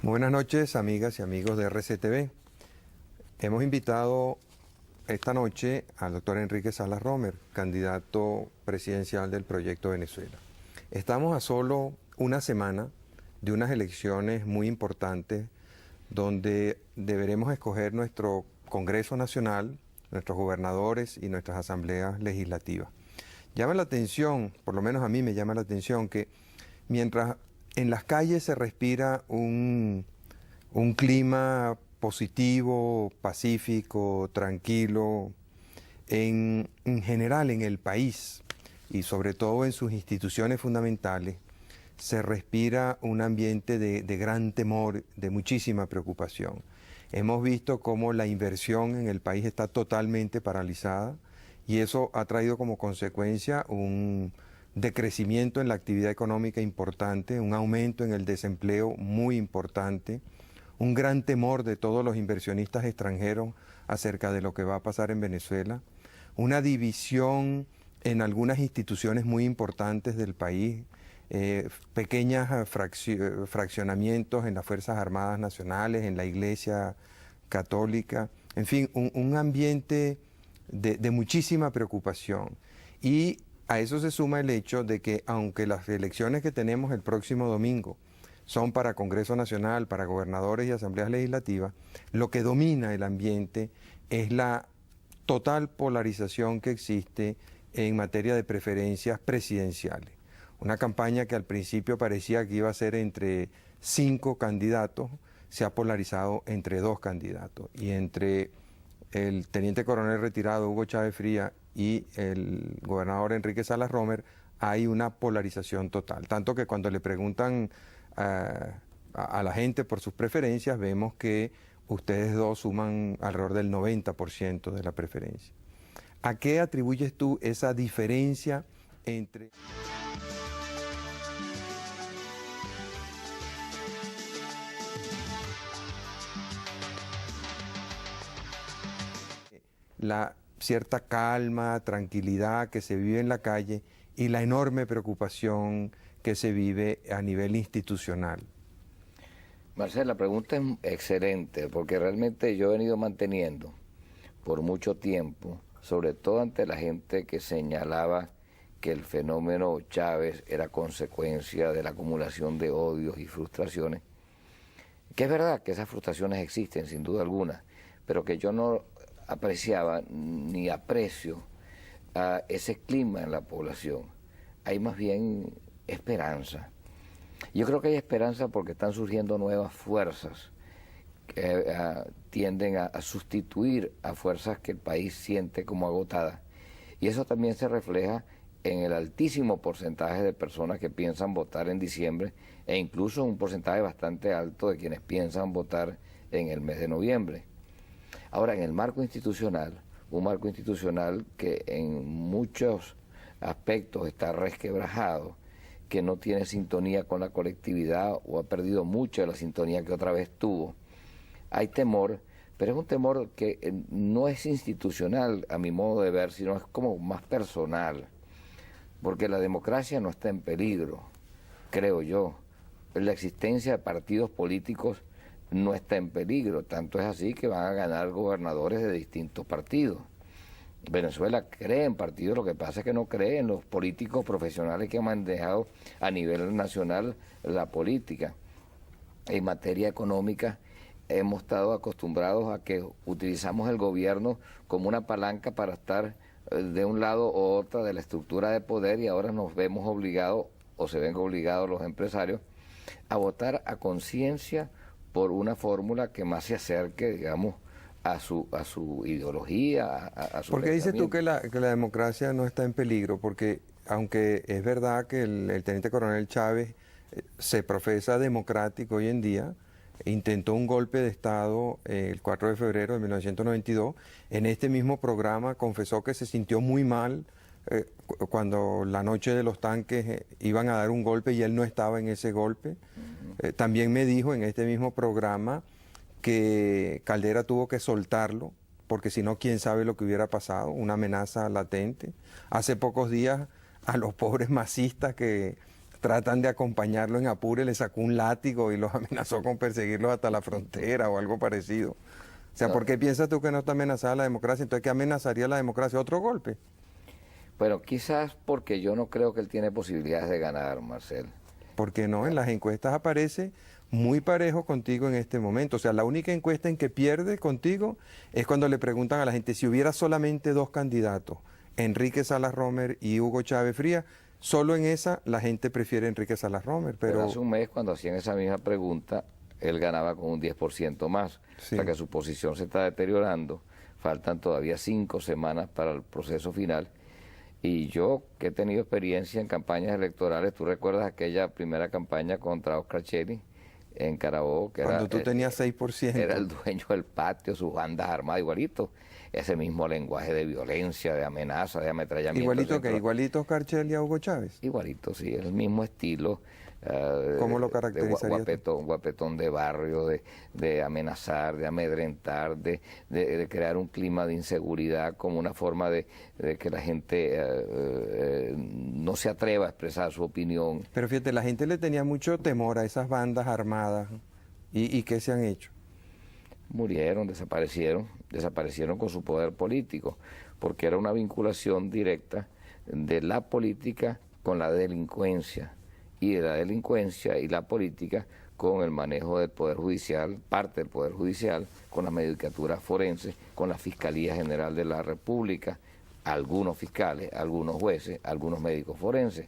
Buenas noches, amigas y amigos de RCTV. Hemos invitado esta noche al doctor Enrique Salas Romer, candidato presidencial del Proyecto Venezuela. Estamos a solo una semana de unas elecciones muy importantes donde deberemos escoger nuestro Congreso Nacional, nuestros gobernadores y nuestras asambleas legislativas. Llama la atención, por lo menos a mí me llama la atención, que mientras en las calles se respira un clima positivo, pacífico, tranquilo, en general en el país y sobre todo en sus instituciones fundamentales, se respira un ambiente de gran temor, de muchísima preocupación. Hemos visto cómo la inversión en el país está totalmente paralizada y eso ha traído como consecuencia un decrecimiento en la actividad económica importante, un aumento en el desempleo muy importante, un gran temor de todos los inversionistas extranjeros acerca de lo que va a pasar en Venezuela, una división en algunas instituciones muy importantes del país, pequeños fraccionamientos en las Fuerzas Armadas Nacionales, en la Iglesia Católica, en fin, un ambiente de muchísima preocupación. Y a eso se suma el hecho de que aunque las elecciones que tenemos el próximo domingo son para Congreso Nacional, para gobernadores y asambleas legislativas, lo que domina el ambiente es la total polarización que existe en materia de preferencias presidenciales. Una campaña que al principio parecía que iba a ser entre 5 candidatos, se ha polarizado entre 2 candidatos. Y entre el teniente coronel retirado Hugo Chávez Frías y el gobernador Enrique Salas Romer hay una polarización total. Tanto que cuando le preguntan a la gente por sus preferencias, vemos que ustedes dos suman alrededor del 90% de la preferencia. ¿A qué atribuyes tú esa diferencia entre la cierta calma, tranquilidad que se vive en la calle y la enorme preocupación que se vive a nivel institucional? Marcela, la pregunta es excelente, porque realmente yo he venido manteniendo por mucho tiempo, sobre todo ante la gente que señalaba que el fenómeno Chávez era consecuencia de la acumulación de odios y frustraciones, que es verdad que esas frustraciones existen sin duda alguna, pero que yo no apreciaba ni aprecio a ese clima en la población. Hay más bien esperanza. Yo creo que hay esperanza porque están surgiendo nuevas fuerzas que tienden a sustituir a fuerzas que el país siente como agotadas. Y eso también se refleja en el altísimo porcentaje de personas que piensan votar en diciembre e incluso un porcentaje bastante alto de quienes piensan votar en el mes de noviembre. Ahora, en el marco institucional, un marco institucional que en muchos aspectos está resquebrajado, que no tiene sintonía con la colectividad o ha perdido mucho de la sintonía que otra vez tuvo. Hay temor, pero es un temor que no es institucional a mi modo de ver, sino es como más personal, porque la democracia no está en peligro, creo yo. La existencia de partidos políticos no está en peligro, tanto es así que van a ganar gobernadores de distintos partidos. Venezuela cree en partidos, lo que pasa es que no cree en los políticos profesionales que han manejado a nivel nacional la política. En materia económica hemos estado acostumbrados a que utilizamos el gobierno como una palanca para estar de un lado u otro de la estructura de poder y ahora nos vemos obligados, o se ven obligados los empresarios, a votar a conciencia por una fórmula que más se acerque, digamos, a su ideología, a su ¿Por qué dices tú pensamiento. que la democracia no está en peligro? Porque aunque es verdad que el teniente coronel Chávez se profesa democrático hoy en día, intentó un golpe de Estado el 4 de febrero de 1992, en este mismo programa confesó que se sintió muy mal cuando la noche de los tanques iban a dar un golpe y él no estaba en ese golpe. También me dijo en este mismo programa que Caldera tuvo que soltarlo, porque si no, quién sabe lo que hubiera pasado, una amenaza latente. Hace pocos días a los pobres masistas que tratan de acompañarlo en Apure, le sacó un látigo y los amenazó con perseguirlos hasta la frontera o algo parecido. O sea, ¿por qué piensas tú que no está amenazada la democracia? Entonces, ¿qué amenazaría la democracia? ¿Otro golpe? Bueno, quizás porque yo no creo que él tiene posibilidades de ganar, Marcel. Porque no, en las encuestas aparece muy parejo contigo en este momento. O sea, la única encuesta en que pierde contigo es cuando le preguntan a la gente si hubiera solamente dos candidatos, Enrique Salas Romer y Hugo Chávez Frías. Solo en esa la gente prefiere a Enrique Salas Romer. Pero hace un mes, cuando hacían esa misma pregunta, él ganaba con un 10% más. Sí. O sea que su posición se está deteriorando. Faltan todavía 5 semanas para el proceso final. Y yo, que he tenido experiencia en campañas electorales, ¿tú recuerdas aquella primera campaña contra Oscar Cheli en Carabobo? Que cuando tú tenías 6%. Era el dueño del patio, sus bandas armadas, igualito. Ese mismo lenguaje de violencia, de amenaza, de ametrallamiento. ¿Igualito que igualito Oscar Cheli y a Hugo Chávez? Igualito, sí, el mismo estilo. ¿Cómo lo caracterizarías? Guapetón de barrio, de amenazar, de amedrentar, de crear un clima de inseguridad como una forma de que la gente no se atreva a expresar su opinión. Pero fíjate, la gente le tenía mucho temor a esas bandas armadas. ¿Y qué se han hecho? Murieron, desaparecieron con su poder político, porque era una vinculación directa de la política con la delincuencia, y de la delincuencia y la política con el manejo del Poder Judicial, parte del Poder Judicial, con la Medicatura Forense, con la Fiscalía General de la República, algunos fiscales, algunos jueces, algunos médicos forenses.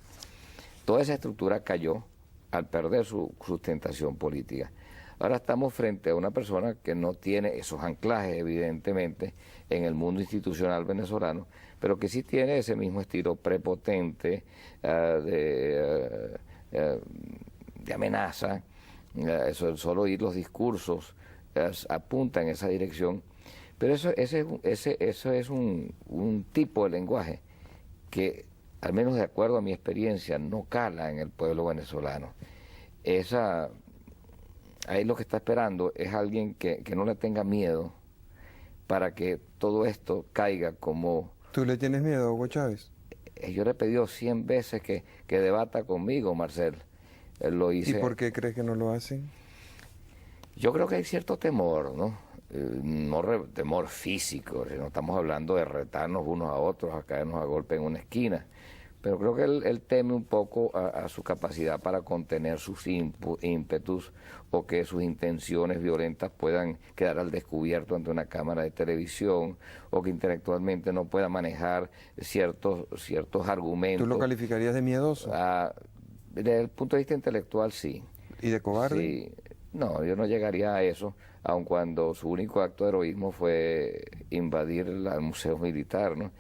Toda esa estructura cayó al perder su sustentación política. Ahora estamos frente a una persona que no tiene esos anclajes, evidentemente, en el mundo institucional venezolano, pero que sí tiene ese mismo estilo prepotente de amenaza. Solo oír los discursos apunta en esa dirección. Pero eso es un tipo de lenguaje que, al menos de acuerdo a mi experiencia, no cala en el pueblo venezolano. Ahí lo que está esperando es alguien que no le tenga miedo para que todo esto caiga como... ¿Tú le tienes miedo a Hugo Chávez? Yo le he pedido 100 veces que debata conmigo, Marcel. Lo hice. ¿Y por qué crees que no lo hacen? Yo creo que hay cierto temor, ¿no? Temor físico, no estamos hablando de retarnos unos a otros, a caernos a golpe en una esquina. Pero creo que él teme un poco a su capacidad para contener sus ímpetus o que sus intenciones violentas puedan quedar al descubierto ante una cámara de televisión o que intelectualmente no pueda manejar ciertos argumentos. ¿Tú lo calificarías de miedoso? Desde el punto de vista intelectual, sí. ¿Y de cobarde? Sí. No, yo no llegaría a eso, aun cuando su único acto de heroísmo fue invadir el Museo Militar, ¿no?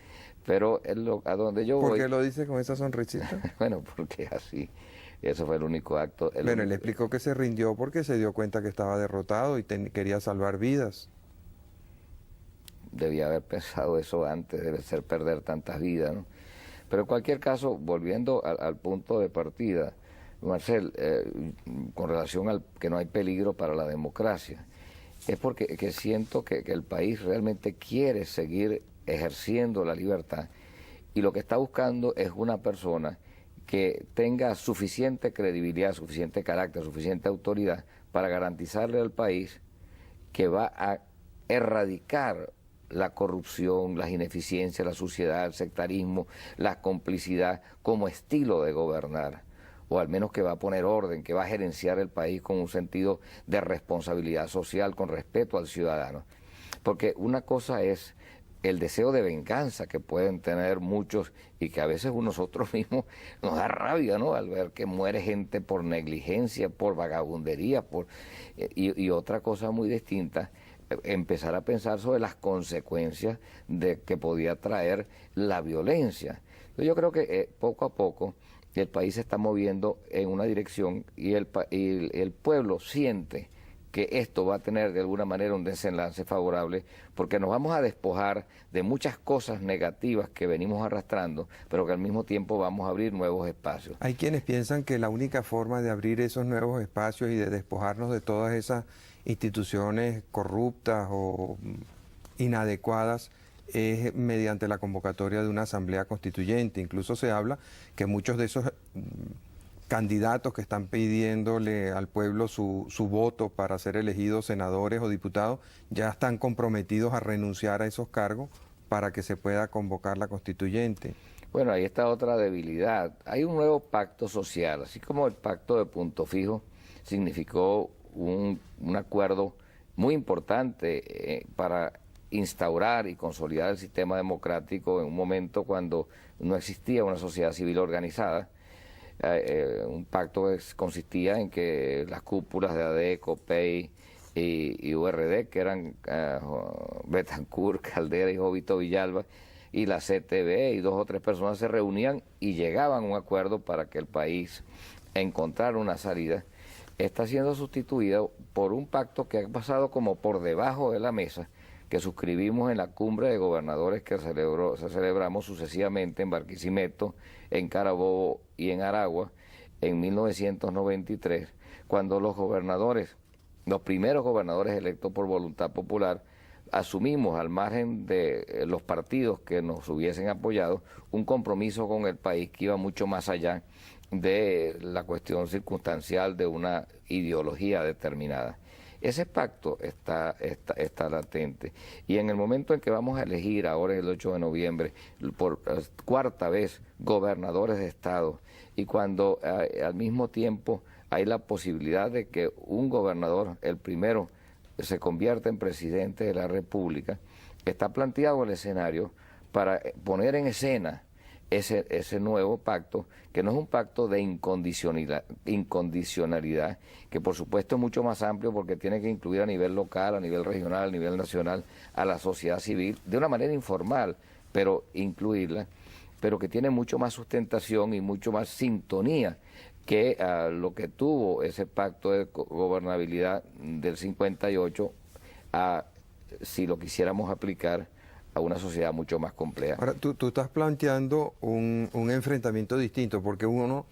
Pero a donde yo voy... ¿Por qué lo dice con esa sonrisita? Bueno, porque así, eso fue el único acto. Bueno, él explicó que se rindió porque se dio cuenta que estaba derrotado y quería salvar vidas. Debía haber pensado eso antes, debe ser perder tantas vidas, ¿no? Pero en cualquier caso, volviendo al punto de partida, Marcel, con relación al que no hay peligro para la democracia, es porque siento que el país realmente quiere seguir ejerciendo la libertad y lo que está buscando es una persona que tenga suficiente credibilidad, suficiente carácter, suficiente autoridad para garantizarle al país que va a erradicar la corrupción, las ineficiencias, la suciedad, el sectarismo, la complicidad como estilo de gobernar, o al menos que va a poner orden, que va a gerenciar el país con un sentido de responsabilidad social, con respeto al ciudadano. Porque una cosa es el deseo de venganza que pueden tener muchos y que a veces nosotros mismos nos da rabia, ¿no? Al ver que muere gente por negligencia, por vagabundería, y otra cosa muy distinta, empezar a pensar sobre las consecuencias de que podía traer la violencia. Entonces yo creo que poco a poco el país se está moviendo en una dirección y el pueblo siente que esto va a tener de alguna manera un desenlace favorable, porque nos vamos a despojar de muchas cosas negativas que venimos arrastrando, pero que al mismo tiempo vamos a abrir nuevos espacios. Hay quienes piensan que la única forma de abrir esos nuevos espacios y de despojarnos de todas esas instituciones corruptas o inadecuadas es mediante la convocatoria de una asamblea constituyente. Incluso se habla que muchos de esos candidatos que están pidiéndole al pueblo su voto para ser elegidos senadores o diputados ya están comprometidos a renunciar a esos cargos para que se pueda convocar la constituyente. Bueno, ahí está otra debilidad. Hay un nuevo pacto social, así como el pacto de Punto Fijo significó un acuerdo muy importante para instaurar y consolidar el sistema democrático en un momento cuando no existía una sociedad civil organizada. Un pacto que consistía en que las cúpulas de ADE, COPEI y URD, que eran Betancourt, Caldera y Jovito Villalba, y la CTV y 2 o 3 personas se reunían y llegaban a un acuerdo para que el país encontrara una salida. Está siendo sustituido por un pacto que ha pasado como por debajo de la mesa, que suscribimos en la cumbre de gobernadores que celebramos sucesivamente en Barquisimeto, en Carabobo y en Aragua en 1993, cuando los primeros gobernadores electos por voluntad popular, asumimos, al margen de los partidos que nos hubiesen apoyado, un compromiso con el país que iba mucho más allá de la cuestión circunstancial de una ideología determinada. Ese pacto está latente, y en el momento en que vamos a elegir ahora el 8 de noviembre por 4ª vez gobernadores de estado, y cuando al mismo tiempo hay la posibilidad de que un gobernador, el primero, se convierta en presidente de la República, está planteado el escenario para poner en escena ese nuevo pacto, que no es un pacto de incondicionalidad, que por supuesto es mucho más amplio porque tiene que incluir a nivel local, a nivel regional, a nivel nacional, a la sociedad civil, de una manera informal, pero incluirla, pero que tiene mucho más sustentación y mucho más sintonía que lo que tuvo ese pacto de gobernabilidad del 58, si lo quisiéramos aplicar a una sociedad mucho más compleja. Ahora, tú estás planteando un enfrentamiento distinto, porque uno,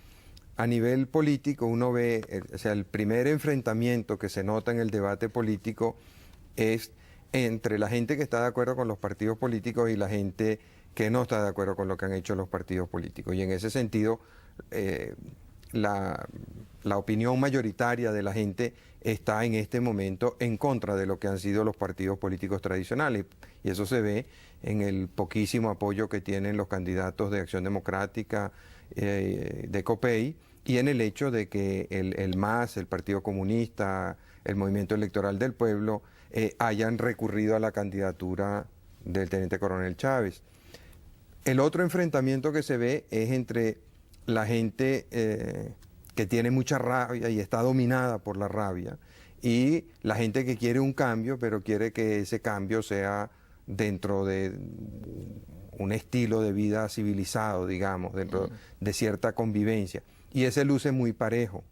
a nivel político, uno ve, o sea, el primer enfrentamiento que se nota en el debate político es entre la gente que está de acuerdo con los partidos políticos y la gente que no está de acuerdo con lo que han hecho los partidos políticos. Y en ese sentido, la opinión mayoritaria de la gente está en este momento en contra de lo que han sido los partidos políticos tradicionales, y eso se ve en el poquísimo apoyo que tienen los candidatos de Acción Democrática, de COPEI, y en el hecho de que el MAS, el Partido Comunista, el Movimiento Electoral del Pueblo, hayan recurrido a la candidatura del Teniente Coronel Chávez. El otro enfrentamiento que se ve es entre la gente que tiene mucha rabia y está dominada por la rabia, y la gente que quiere un cambio, pero quiere que ese cambio sea dentro de un estilo de vida civilizado, digamos, dentro de cierta convivencia. Y ese luce muy parejo.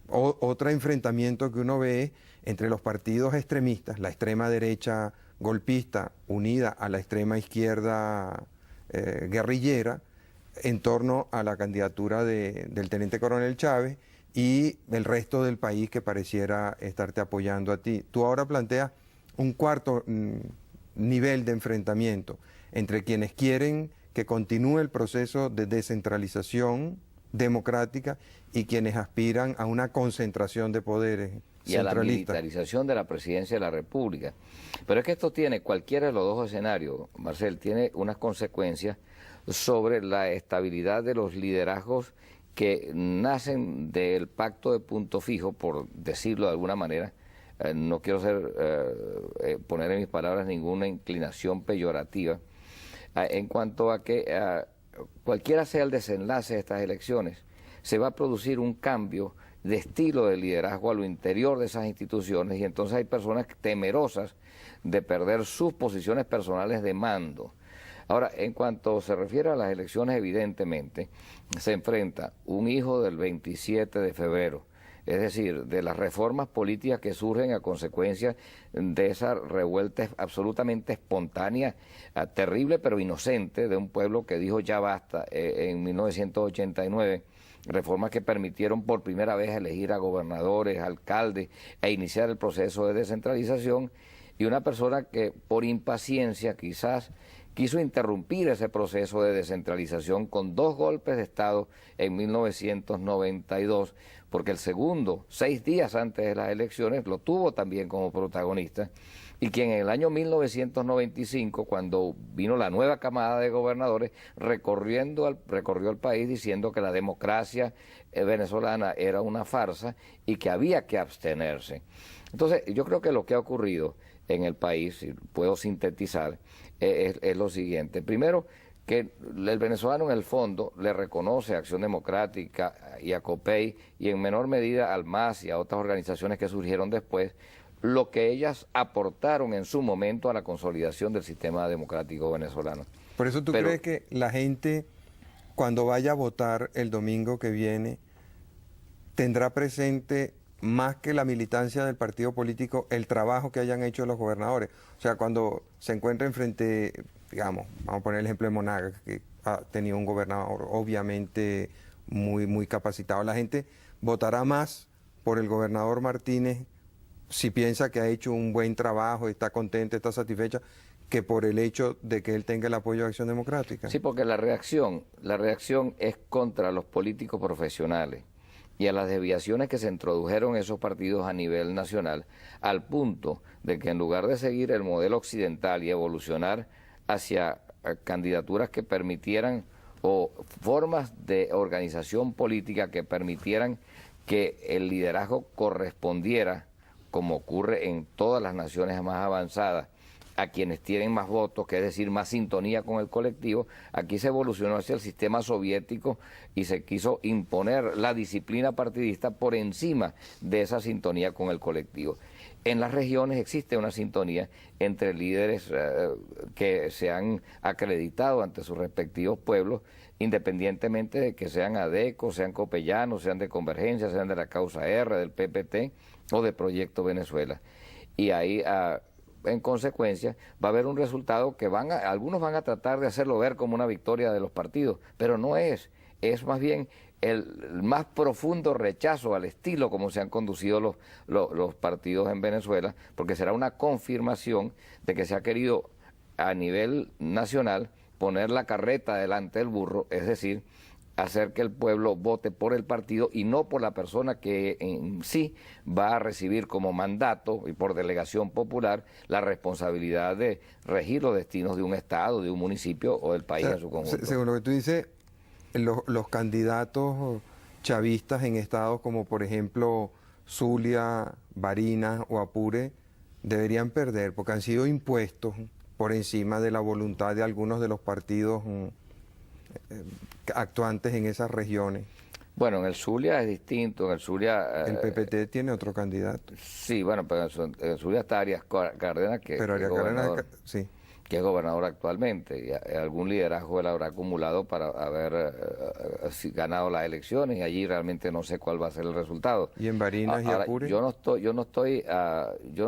Otro enfrentamiento que uno ve entre los partidos extremistas, la extrema derecha golpista unida a la extrema izquierda guerrillera, en torno a la candidatura del Teniente Coronel Chávez y el resto del país que pareciera estarte apoyando a ti. Tú ahora planteas un cuarto nivel de enfrentamiento entre quienes quieren que continúe el proceso de descentralización democrática y quienes aspiran a una concentración de poderes y a la militarización de la presidencia de la República. Pero es que esto tiene, cualquiera de los dos escenarios, Marcel, tiene unas consecuencias sobre la estabilidad de los liderazgos que nacen del pacto de Punto Fijo, por decirlo de alguna manera. No quiero poner en mis palabras ninguna inclinación peyorativa, en cuanto a que cualquiera sea el desenlace de estas elecciones, se va a producir un cambio de estilo de liderazgo a lo interior de esas instituciones, y entonces hay personas temerosas de perder sus posiciones personales de mando. Ahora, en cuanto se refiere a las elecciones, evidentemente se enfrenta un hijo del 27 de febrero, es decir, de las reformas políticas que surgen a consecuencia de esa revuelta absolutamente espontánea, terrible pero inocente, de un pueblo que dijo ya basta en 1989, reformas que permitieron por primera vez elegir a gobernadores, alcaldes e iniciar el proceso de descentralización, y una persona que por impaciencia quizás quiso interrumpir ese proceso de descentralización con 2 golpes de Estado en 1992, porque el segundo, 6 días antes de las elecciones, lo tuvo también como protagonista, y quien en el año 1995, cuando vino la nueva camada de gobernadores, recorrió el país diciendo que la democracia venezolana era una farsa y que había que abstenerse. Entonces, yo creo que lo que ha ocurrido en el país, si puedo sintetizar, es lo siguiente. Primero, que el venezolano en el fondo le reconoce a Acción Democrática y a COPEI y en menor medida al MAS y a otras organizaciones que surgieron después, lo que ellas aportaron en su momento a la consolidación del sistema democrático venezolano. Por eso tú crees que la gente, cuando vaya a votar el domingo que viene, tendrá presente más que la militancia del partido político, el trabajo que hayan hecho los gobernadores. O sea, cuando se encuentren frente, digamos, vamos a poner el ejemplo de Monagas, que ha tenido un gobernador obviamente muy capacitado, la gente votará más por el gobernador Martínez si piensa que ha hecho un buen trabajo, está contenta, está satisfecha, que por el hecho de que él tenga el apoyo de Acción Democrática. Sí, porque la reacción es contra los políticos profesionales y a las desviaciones que se introdujeron en esos partidos a nivel nacional, al punto de que en lugar de seguir el modelo occidental y evolucionar hacia candidaturas que permitieran o formas de organización política que permitieran que el liderazgo correspondiera, como ocurre en todas las naciones más avanzadas, a quienes tienen más votos, que es decir, más sintonía con el colectivo. Aquí se evolucionó hacia el sistema soviético y se quiso imponer la disciplina partidista por encima de esa sintonía con el colectivo. En las regiones existe una sintonía entre líderes que se han acreditado ante sus respectivos pueblos, independientemente de que sean ADECO, sean copellanos, sean de Convergencia, sean de la Causa R, del PPT o de Proyecto Venezuela. Y ahí, en consecuencia, va a haber un resultado que algunos van a tratar de hacerlo ver como una victoria de los partidos, pero no es más bien el más profundo rechazo al estilo como se han conducido los partidos en Venezuela, porque será una confirmación de que se ha querido a nivel nacional poner la carreta delante del burro, es decir, hacer que el pueblo vote por el partido y no por la persona que en sí va a recibir como mandato y por delegación popular la responsabilidad de regir los destinos de un estado, de un municipio o del país en su conjunto. Según lo que tú dices, los candidatos chavistas en estados como por ejemplo Zulia, Barinas o Apure deberían perder porque han sido impuestos por encima de la voluntad de algunos de los partidos actuantes en esas regiones. Bueno, en el Zulia es distinto, en el Zulia... el PPT tiene otro candidato. Sí, bueno, pero en el Zulia está Arias Cárdenas, que sí, que es gobernador actualmente, y algún liderazgo él habrá acumulado para haber ganado las elecciones, y allí realmente no sé cuál va a ser el resultado. ¿Y en Barinas y Apure? Yo no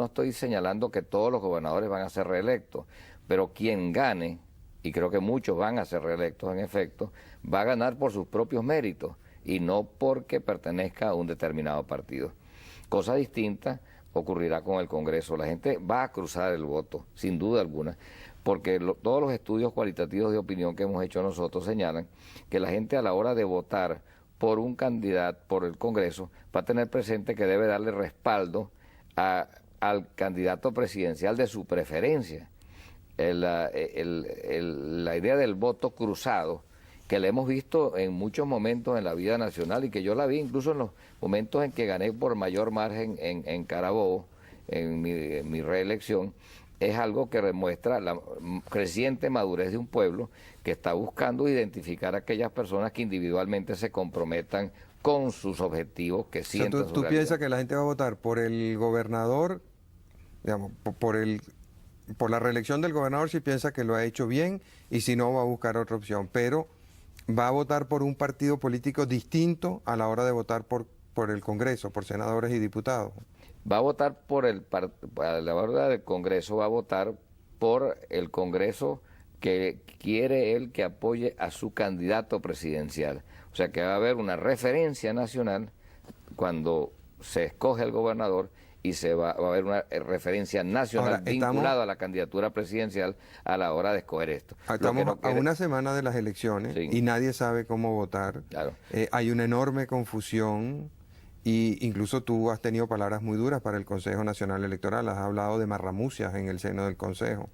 estoy señalando que todos los gobernadores van a ser reelectos, pero quien gane, y creo que muchos van a ser reelectos en efecto, va a ganar por sus propios méritos y no porque pertenezca a un determinado partido. Cosa distinta ocurrirá con el Congreso. La gente va a cruzar el voto, sin duda alguna, porque todos los estudios cualitativos de opinión que hemos hecho nosotros señalan que la gente a la hora de votar por un candidato, por el Congreso, va a tener presente que debe darle respaldo al candidato presidencial de su preferencia. La idea del voto cruzado, que la hemos visto en muchos momentos en la vida nacional y que yo la vi incluso en los momentos en que gané por mayor margen en Carabobo, en mi reelección, es algo que demuestra la creciente madurez de un pueblo que está buscando identificar a aquellas personas que individualmente se comprometan con sus objetivos, que sientan su realidad. ¿Tú piensas que la gente va a votar por el gobernador, digamos, por la reelección del gobernador si piensa que lo ha hecho bien y si no va a buscar otra opción, pero va a votar por un partido político distinto a la hora de votar por el Congreso, por senadores y diputados? Va a votar a la hora del Congreso, va a votar por el Congreso que quiere él que apoye a su candidato presidencial. O sea que va a haber una referencia nacional cuando se escoge el gobernador y va a haber una referencia nacional Ahora, vinculada a la candidatura presidencial a la hora de escoger esto. Estamos a una semana de las elecciones Sí. y nadie sabe cómo votar. Claro. Hay una enorme confusión y incluso tú has tenido palabras muy duras para el Consejo Nacional Electoral. Has hablado de marramucias en el seno del Consejo.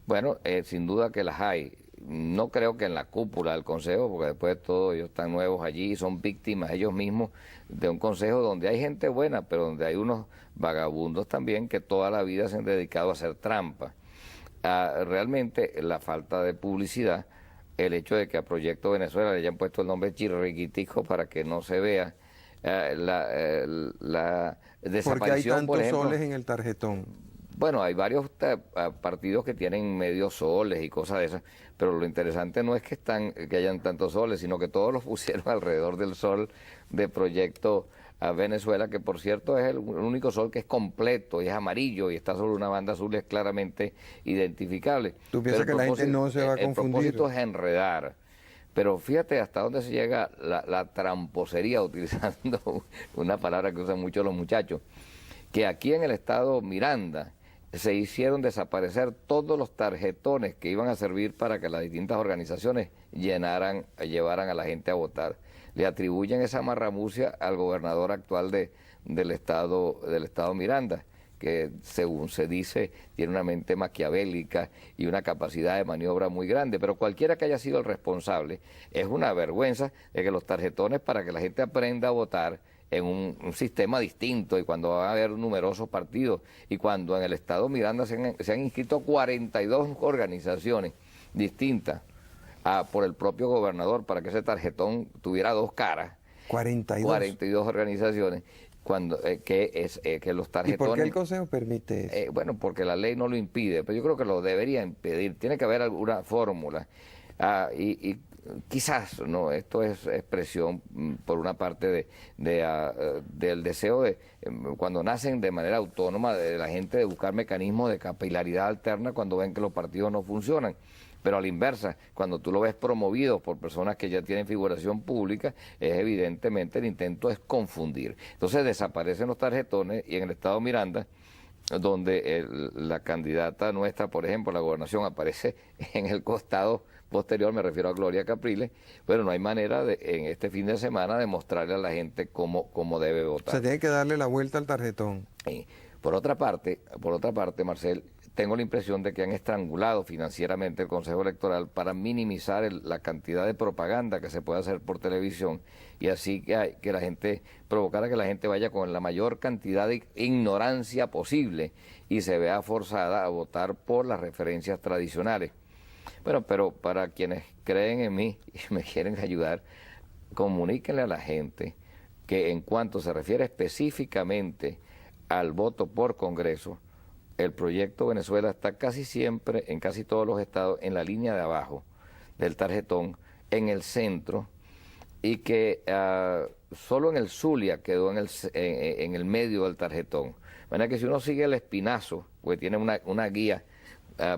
Bueno, sin duda que las hay. No creo que en la cúpula del Consejo, porque después de todo ellos están nuevos allí y son víctimas ellos mismos de un Consejo donde hay gente buena, pero donde hay unos vagabundos también que toda la vida se han dedicado a hacer trampa. Realmente la falta de publicidad, el hecho de que a Proyecto Venezuela le hayan puesto el nombre chirriquitico para que no se vea, la desaparición, ¿Por qué hay tantos por ejemplo, soles en el tarjetón? bueno, hay varios partidos que tienen medios soles y cosas de esas, pero lo interesante no es que hayan tantos soles, sino que todos los pusieron alrededor del sol de Proyecto a Venezuela, que por cierto es el único sol que es completo y es amarillo y está sobre una banda azul, es claramente identificable. ¿Tú piensas que la gente no se va a confundir? El propósito es enredar. Pero fíjate hasta dónde se llega la tramposería, utilizando una palabra que usan mucho los muchachos, que aquí en el estado Miranda se hicieron desaparecer todos los tarjetones que iban a servir para que las distintas organizaciones llevaran a la gente a votar. Le atribuyen esa marramucia al gobernador actual del estado Miranda, que según se dice tiene una mente maquiavélica y una capacidad de maniobra muy grande, pero cualquiera que haya sido el responsable, es una vergüenza de que los tarjetones para que la gente aprenda a votar en un sistema distinto y cuando va a haber numerosos partidos y cuando en el estado Miranda se han inscrito 42 organizaciones distintas por el propio gobernador para que ese tarjetón tuviera dos caras. 42 organizaciones que los tarjetones... ¿Y por qué el Consejo permite eso? Bueno, porque la ley no lo impide, pero yo creo que lo debería impedir. Tiene que haber alguna fórmula. Y quizás, no, esto es expresión por una parte del deseo de, cuando nacen de manera autónoma, de la gente de buscar mecanismos de capilaridad alterna cuando ven que los partidos no funcionan. Pero a la inversa, cuando tú lo ves promovido por personas que ya tienen figuración pública, es evidentemente el intento es confundir. Entonces desaparecen los tarjetones y en el estado Miranda, donde la candidata nuestra, por ejemplo, la gobernación aparece en el costado posterior, me refiero a Gloria Capriles, pero no hay manera en este fin de semana de mostrarle a la gente cómo debe votar. Se tiene que darle la vuelta al tarjetón. Por otra parte, Marcel, tengo la impresión de que han estrangulado financieramente el Consejo Electoral para minimizar la cantidad de propaganda que se puede hacer por televisión y así que la gente, provocar a que la gente vaya con la mayor cantidad de ignorancia posible y se vea forzada a votar por las referencias tradicionales. Bueno, pero para quienes creen en mí y me quieren ayudar, comuníquenle a la gente que en cuanto se refiere específicamente al voto por Congreso, el Proyecto Venezuela está casi siempre, en casi todos los estados, en la línea de abajo del tarjetón, en el centro, y que solo en el Zulia quedó en el medio del tarjetón. De manera que si uno sigue el espinazo, porque tiene una guía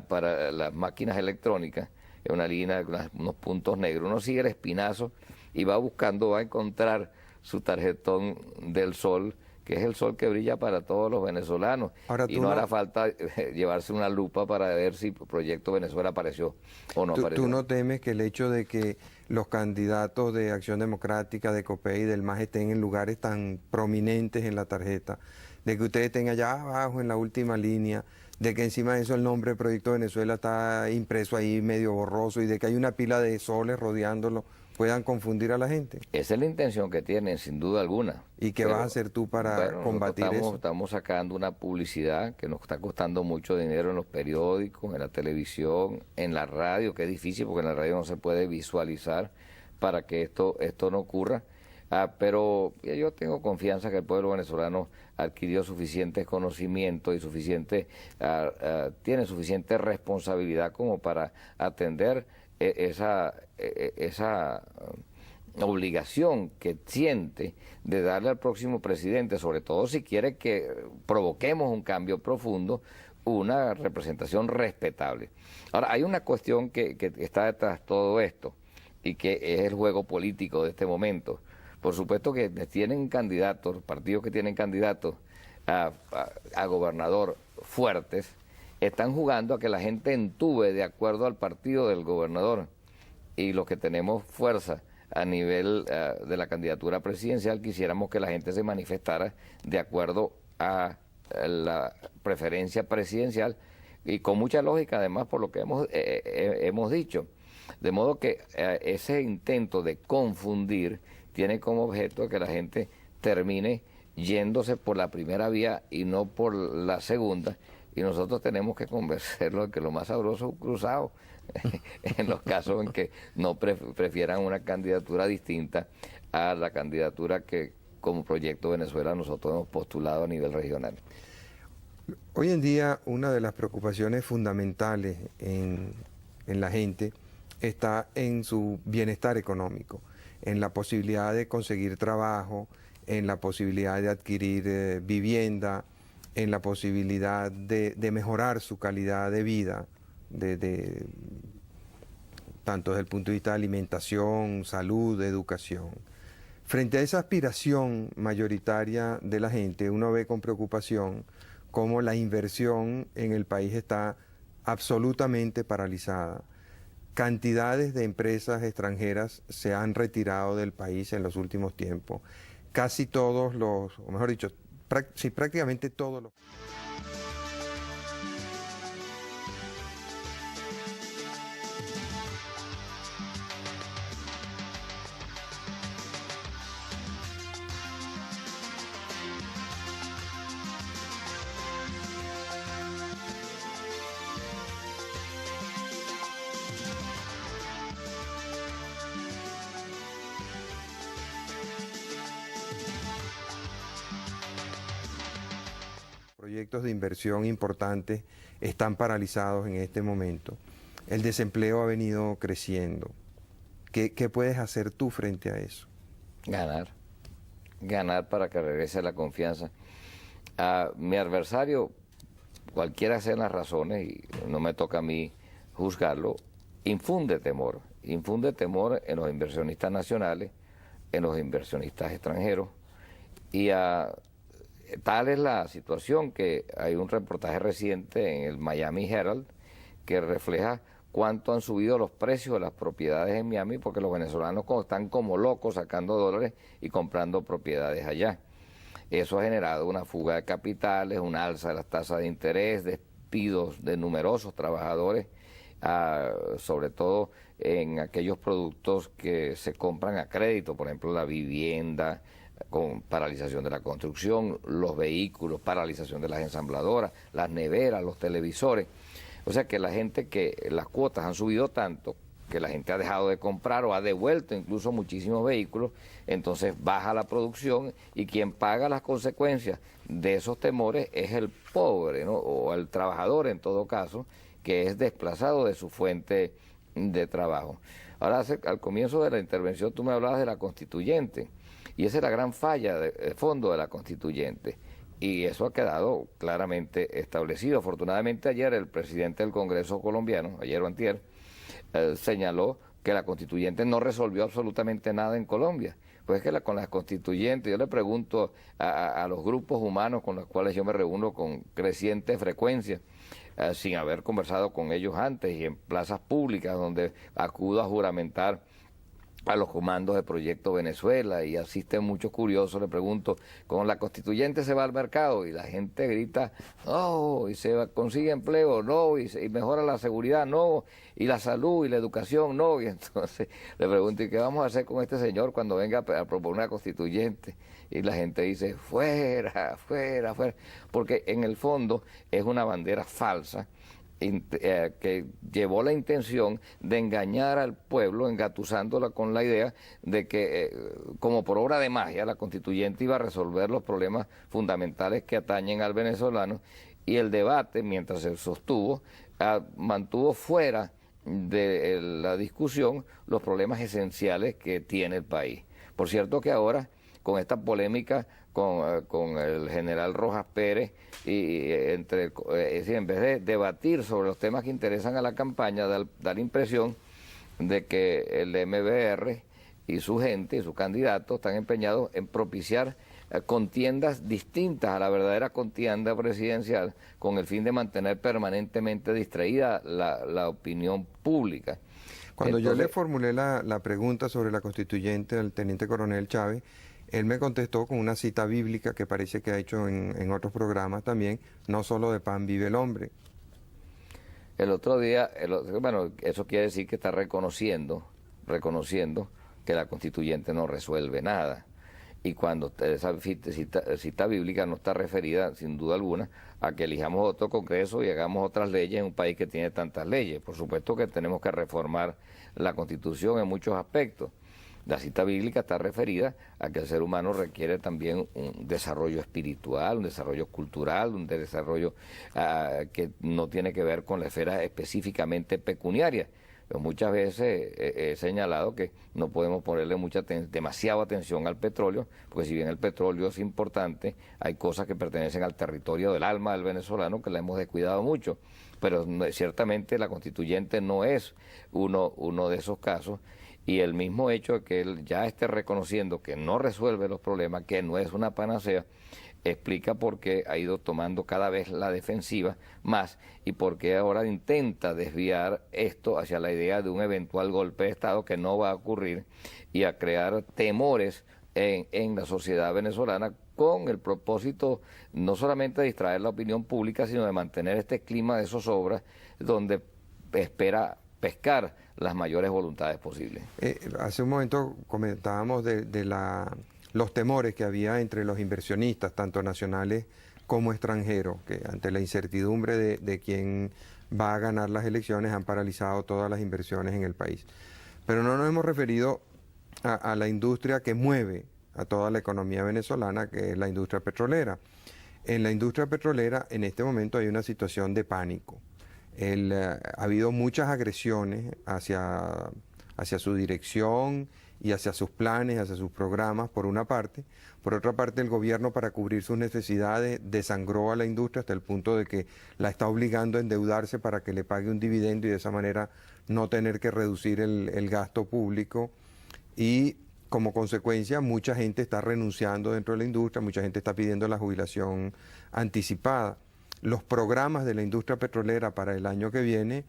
para las máquinas electrónicas, es una línea, unos puntos negros, uno sigue el espinazo y va buscando, va a encontrar su tarjetón del sol, que es el sol que brilla para todos los venezolanos. Ahora, y no hará falta llevarse una lupa para ver si Proyecto Venezuela apareció o no apareció. ¿Tú no temes que el hecho de que los candidatos de Acción Democrática, de COPEI y del MAS estén en lugares tan prominentes en la tarjeta, de que ustedes estén allá abajo en la última línea, de que encima de eso el nombre Proyecto Venezuela está impreso ahí medio borroso y de que hay una pila de soles rodeándolo, puedan confundir a la gente? Esa es la intención que tienen, sin duda alguna. ¿Y qué vas a hacer tú para combatir eso? Estamos sacando una publicidad que nos está costando mucho dinero en los periódicos, en la televisión, en la radio, que es difícil porque en la radio no se puede visualizar para que esto no ocurra. Pero yo tengo confianza que el pueblo venezolano adquirió suficientes conocimientos y tiene suficiente responsabilidad como para atender esa obligación que siente de darle al próximo presidente, sobre todo si quiere que provoquemos un cambio profundo, una representación respetable. Ahora, hay una cuestión que está detrás de todo esto y que es el juego político de este momento. Por supuesto que tienen candidatos, partidos que tienen candidatos a gobernador fuertes, están jugando a que la gente entube de acuerdo al partido del gobernador. Y los que tenemos fuerza a nivel de la candidatura presidencial, quisiéramos que la gente se manifestara de acuerdo a la preferencia presidencial y con mucha lógica además por lo que hemos dicho. De modo que ese intento de confundir tiene como objeto que la gente termine yéndose por la primera vía y no por la segunda, y nosotros tenemos que convencerlos de que lo más sabroso es un cruzado, en los casos en que no prefieran una candidatura distinta a la candidatura que como Proyecto Venezuela nosotros hemos postulado a nivel regional. Hoy en día una de las preocupaciones fundamentales en la gente está en su bienestar económico, en la posibilidad de conseguir trabajo, en la posibilidad de adquirir vivienda, en la posibilidad de mejorar su calidad de vida, tanto desde el punto de vista de alimentación, salud, educación. Frente a esa aspiración mayoritaria de la gente, uno ve con preocupación cómo la inversión en el país está absolutamente paralizada. Cantidades de empresas extranjeras se han retirado del país en los últimos tiempos. Casi todos los, o mejor dicho, prácticamente todos los... proyectos de inversión importantes están paralizados en este momento. El desempleo ha venido creciendo. ¿Qué puedes hacer tú frente a eso? Ganar para que regrese la confianza. A mi adversario, cualquiera sean las razones, y no me toca a mí juzgarlo, infunde temor en los inversionistas nacionales, en los inversionistas extranjeros, y tal es la situación que hay un reportaje reciente en el Miami Herald que refleja cuánto han subido los precios de las propiedades en Miami, porque los venezolanos están como locos sacando dólares y comprando propiedades allá. Eso ha generado una fuga de capitales, una alza de las tasas de interés, despidos de numerosos trabajadores, sobre todo en aquellos productos que se compran a crédito, por ejemplo la vivienda, con paralización de la construcción, los vehículos, paralización de las ensambladoras, las neveras, los televisores. O sea que las cuotas han subido tanto que la gente ha dejado de comprar o ha devuelto incluso muchísimos vehículos, entonces baja la producción y quien paga las consecuencias de esos temores es el pobre, ¿no? O el trabajador en todo caso, que es desplazado de su fuente de trabajo. Ahora, al comienzo de la intervención tú me hablabas de la constituyente. Y esa es la gran falla de fondo de la constituyente. Y eso ha quedado claramente establecido. Afortunadamente ayer el presidente del Congreso colombiano, ayer o antier, señaló que la constituyente no resolvió absolutamente nada en Colombia. Pues es que con las constituyentes, yo le pregunto a los grupos humanos con los cuales yo me reúno con creciente frecuencia, sin haber conversado con ellos antes y en plazas públicas donde acudo a juramentar a los comandos de Proyecto Venezuela y asisten muchos curiosos, le pregunto, ¿con la constituyente se va al mercado? Y la gente grita, no, y se consigue empleo, no, y mejora la seguridad, no, y la salud y la educación, no. Y entonces le pregunto, ¿y qué vamos a hacer con este señor cuando venga a proponer una constituyente? Y la gente dice, fuera, fuera, fuera, porque en el fondo es una bandera falsa, que llevó la intención de engañar al pueblo, engatusándola con la idea de que, como por obra de magia, la constituyente iba a resolver los problemas fundamentales que atañen al venezolano, y el debate, mientras se sostuvo, mantuvo fuera de la discusión los problemas esenciales que tiene el país. Por cierto que ahora, con esta polémica con el general Rojas Pérez, en vez de debatir sobre los temas que interesan a la campaña, da la impresión de que el MBR y su gente y sus candidatos están empeñados en propiciar contiendas distintas a la verdadera contienda presidencial con el fin de mantener permanentemente distraída la opinión pública. Cuando yo le formulé la pregunta sobre la constituyente al teniente coronel Chávez, él me contestó con una cita bíblica que parece que ha hecho en otros programas también, no solo de pan vive el hombre. El otro día, bueno, eso quiere decir que está reconociendo que la constituyente no resuelve nada. Y cuando esa cita bíblica no está referida, sin duda alguna, a que elijamos otro Congreso y hagamos otras leyes en un país que tiene tantas leyes. Por supuesto que tenemos que reformar la Constitución en muchos aspectos. La cita bíblica está referida a que el ser humano requiere también un desarrollo espiritual, un desarrollo cultural, un desarrollo que no tiene que ver con la esfera específicamente pecuniaria. Pero muchas veces he señalado que no podemos ponerle demasiada atención al petróleo, porque si bien el petróleo es importante, hay cosas que pertenecen al territorio del alma del venezolano que la hemos descuidado mucho. Pero ciertamente la constituyente no es uno de esos casos. Y el mismo hecho de que él ya esté reconociendo que no resuelve los problemas, que no es una panacea, explica por qué ha ido tomando cada vez la defensiva más y por qué ahora intenta desviar esto hacia la idea de un eventual golpe de Estado que no va a ocurrir y a crear temores en la sociedad venezolana con el propósito no solamente de distraer la opinión pública, sino de mantener este clima de zozobra donde espera pescar las mayores voluntades posibles. Hace un momento comentábamos de los temores que había entre los inversionistas, tanto nacionales como extranjeros, que ante la incertidumbre de quién va a ganar las elecciones han paralizado todas las inversiones en el país. Pero no nos hemos referido a la industria que mueve a toda la economía venezolana, que es la industria petrolera. En la industria petrolera en este momento hay una situación de pánico. Ha habido muchas agresiones hacia su dirección y hacia sus planes, hacia sus programas, por una parte. Por otra parte, el gobierno, para cubrir sus necesidades, desangró a la industria hasta el punto de que la está obligando a endeudarse para que le pague un dividendo y de esa manera no tener que reducir el gasto público. Y como consecuencia, mucha gente está renunciando dentro de la industria, mucha gente está pidiendo la jubilación anticipada. Los programas de la industria petrolera para el año que viene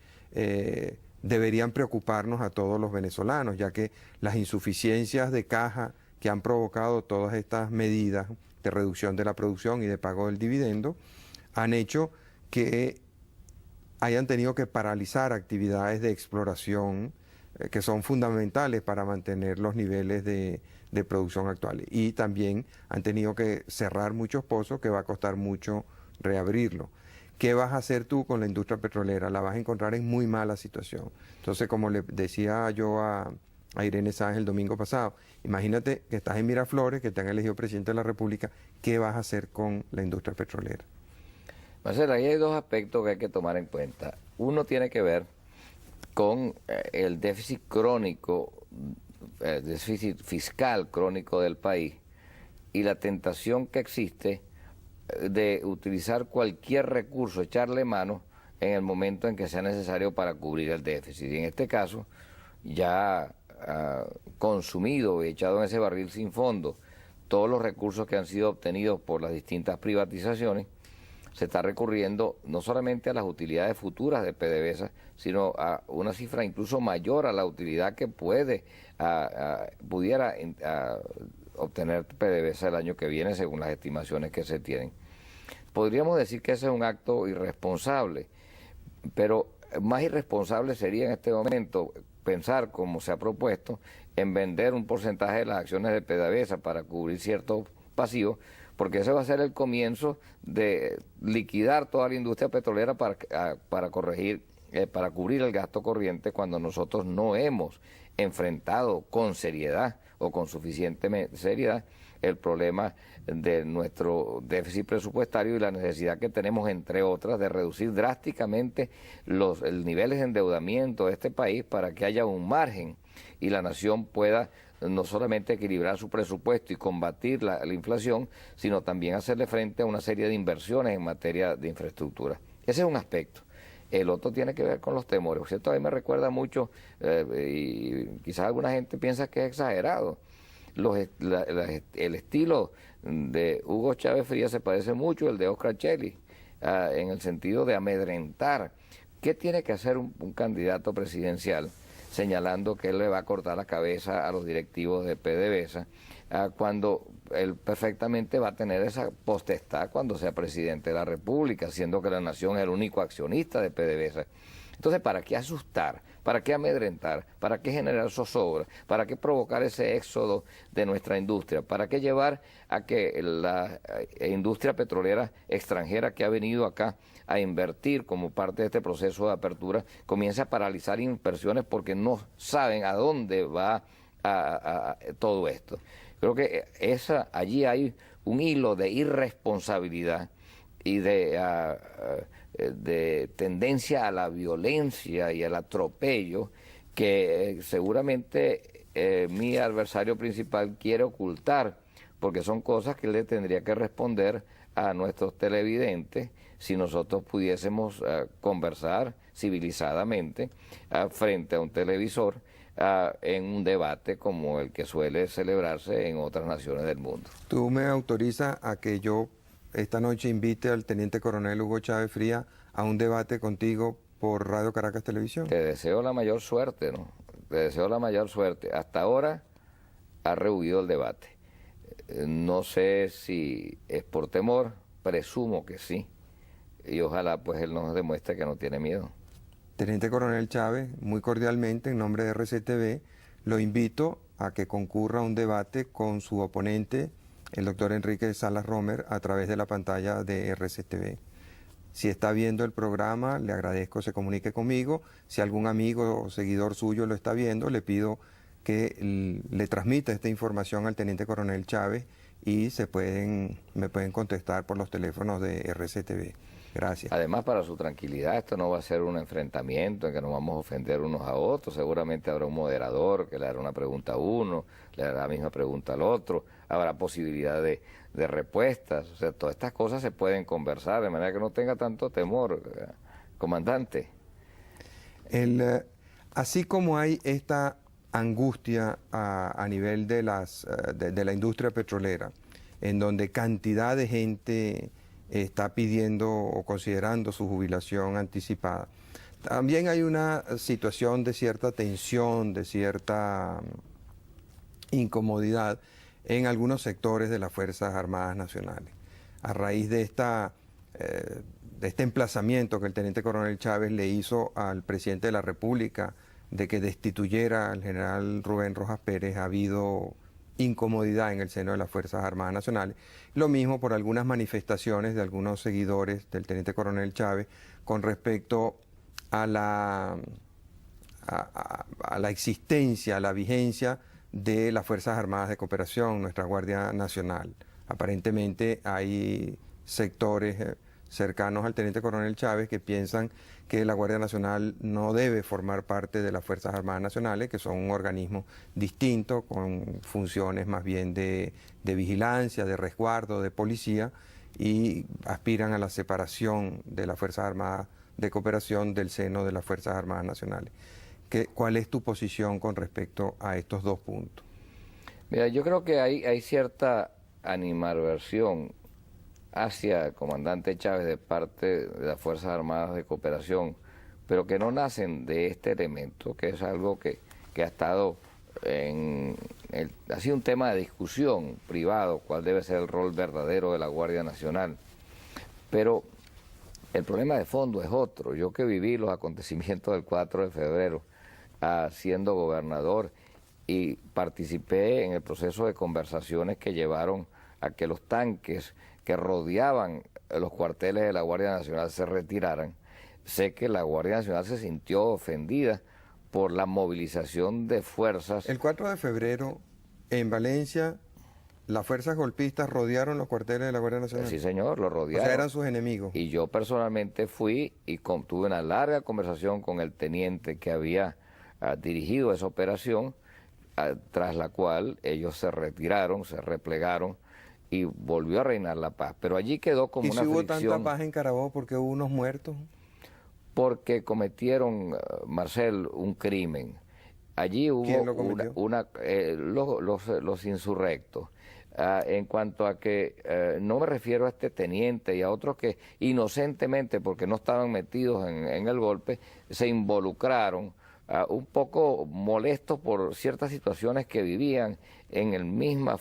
deberían preocuparnos a todos los venezolanos, ya que las insuficiencias de caja que han provocado todas estas medidas de reducción de la producción y de pago del dividendo han hecho que hayan tenido que paralizar actividades de exploración que son fundamentales para mantener los niveles de producción actuales. Y también han tenido que cerrar muchos pozos que va a costar mucho reabrirlo. ¿Qué vas a hacer tú con la industria petrolera? La vas a encontrar en muy mala situación. Entonces, como le decía yo a Irene Sáenz el domingo pasado, imagínate que estás en Miraflores, que te han elegido presidente de la República, ¿qué vas a hacer con la industria petrolera? Marcela, ahí hay dos aspectos que hay que tomar en cuenta. Uno tiene que ver con el déficit crónico, el déficit fiscal crónico del país y la tentación que existe de utilizar cualquier recurso, echarle mano en el momento en que sea necesario para cubrir el déficit. Y en este caso, ya consumido y echado en ese barril sin fondo todos los recursos que han sido obtenidos por las distintas privatizaciones, se está recurriendo no solamente a las utilidades futuras de PDVSA, sino a una cifra incluso mayor a la utilidad que pudiera obtener PDVSA el año que viene, según las estimaciones que se tienen. Podríamos decir que ese es un acto irresponsable, pero más irresponsable sería en este momento pensar, como se ha propuesto, en vender un porcentaje de las acciones de PDVSA para cubrir ciertos pasivos, porque ese va a ser el comienzo de liquidar toda la industria petrolera para cubrir el gasto corriente, cuando nosotros no hemos enfrentado con seriedad o con suficiente seriedad el problema de nuestro déficit presupuestario y la necesidad que tenemos, entre otras, de reducir drásticamente los niveles de endeudamiento de este país para que haya un margen y la nación pueda no solamente equilibrar su presupuesto y combatir la inflación, sino también hacerle frente a una serie de inversiones en materia de infraestructura. Ese es un aspecto. El otro tiene que ver con los temores. ¿Cierto? A mí me recuerda mucho, y quizás alguna gente piensa que es exagerado, el estilo de Hugo Chávez Frías se parece mucho al de Oscar Chely, en el sentido de amedrentar. ¿Qué tiene que hacer un candidato presidencial señalando que él le va a cortar la cabeza a los directivos de PDVSA cuando él perfectamente va a tener esa potestad cuando sea presidente de la República, siendo que la nación es el único accionista de PDVSA? Entonces, ¿para qué asustar? ¿Para qué amedrentar? ¿Para qué generar zozobra? ¿Para qué provocar ese éxodo de nuestra industria? ¿Para qué llevar a que la industria petrolera extranjera que ha venido acá a invertir como parte de este proceso de apertura comience a paralizar inversiones porque no saben a dónde va todo esto? Creo que allí hay un hilo de irresponsabilidad y de tendencia a la violencia y al atropello que seguramente mi adversario principal quiere ocultar, porque son cosas que le tendría que responder a nuestros televidentes si nosotros pudiésemos conversar civilizadamente frente a un televisor en un debate como el que suele celebrarse en otras naciones del mundo. ¿Tú me autorizas a que yo esta noche invite al teniente coronel Hugo Chávez Frías a un debate contigo por Radio Caracas Televisión? Te deseo la mayor suerte, ¿no? Te deseo la mayor suerte. Hasta ahora ha rehuido el debate. No sé si es por temor, presumo que sí. Y ojalá pues él nos demuestre que no tiene miedo. Teniente coronel Chávez, muy cordialmente, en nombre de RCTV, lo invito a que concurra a un debate con su oponente, el doctor Enrique Salas Romer, a través de la pantalla de RCTV. Si está viendo el programa, le agradezco se comunique conmigo. Si algún amigo o seguidor suyo lo está viendo, le pido que le transmita esta información al teniente coronel Chávez y me pueden contestar por los teléfonos de RCTV. Gracias. Además, para su tranquilidad, esto no va a ser un enfrentamiento en que nos vamos a ofender unos a otros. Seguramente habrá un moderador que le hará una pregunta a uno, le hará la misma pregunta al otro, habrá posibilidad de respuestas. O sea, todas estas cosas se pueden conversar, de manera que no tenga tanto temor, comandante. Así como hay esta angustia a nivel de la industria petrolera, en donde cantidad de gente está pidiendo o considerando su jubilación anticipada, también hay una situación de cierta tensión, de cierta incomodidad en algunos sectores de las Fuerzas Armadas Nacionales. A raíz de este emplazamiento que el teniente coronel Chávez le hizo al presidente de la República de que destituyera al general Rubén Rojas Pérez, ha habido incomodidad en el seno de las Fuerzas Armadas Nacionales. Lo mismo por algunas manifestaciones de algunos seguidores del teniente coronel Chávez con respecto a la existencia, a la vigencia de las Fuerzas Armadas de Cooperación, nuestra Guardia Nacional. Aparentemente hay sectores cercanos al teniente coronel Chávez que piensan que la Guardia Nacional no debe formar parte de las Fuerzas Armadas Nacionales, que son un organismo distinto, con funciones más bien de vigilancia, de resguardo, de policía, y aspiran a la separación de las Fuerzas Armadas de Cooperación del seno de las Fuerzas Armadas Nacionales. ¿Cuál es tu posición con respecto a estos dos puntos? Mira, yo creo que hay cierta animadversión hacia el comandante Chávez de parte de las Fuerzas Armadas de Cooperación, pero que no nacen de este elemento, que es algo que ha estado ha sido un tema de discusión privado, cuál debe ser el rol verdadero de la Guardia Nacional. Pero el problema de fondo es otro. Yo que viví los acontecimientos del 4 de febrero, siendo gobernador, y participé en el proceso de conversaciones que llevaron a que los tanques que rodeaban los cuarteles de la Guardia Nacional se retiraran. Sé que la Guardia Nacional se sintió ofendida por la movilización de fuerzas. El 4 de febrero, en Valencia, las fuerzas golpistas rodearon los cuarteles de la Guardia Nacional. Sí, señor, los rodearon. O sea, eran sus enemigos. Y yo personalmente fui y tuve una larga conversación con el teniente que había dirigido esa operación, tras la cual ellos se retiraron, se replegaron, y volvió a reinar la paz. Pero allí quedó como una fricción. ¿Y si hubo tanta paz en Carabobo porque hubo unos muertos? Porque cometieron, Marcel, un crimen. Allí hubo ¿Quién lo cometió? los insurrectos. En cuanto a que no me refiero a este teniente y a otros que inocentemente, porque no estaban metidos en el golpe, se involucraron, un poco molestos por ciertas situaciones que vivían en el mismo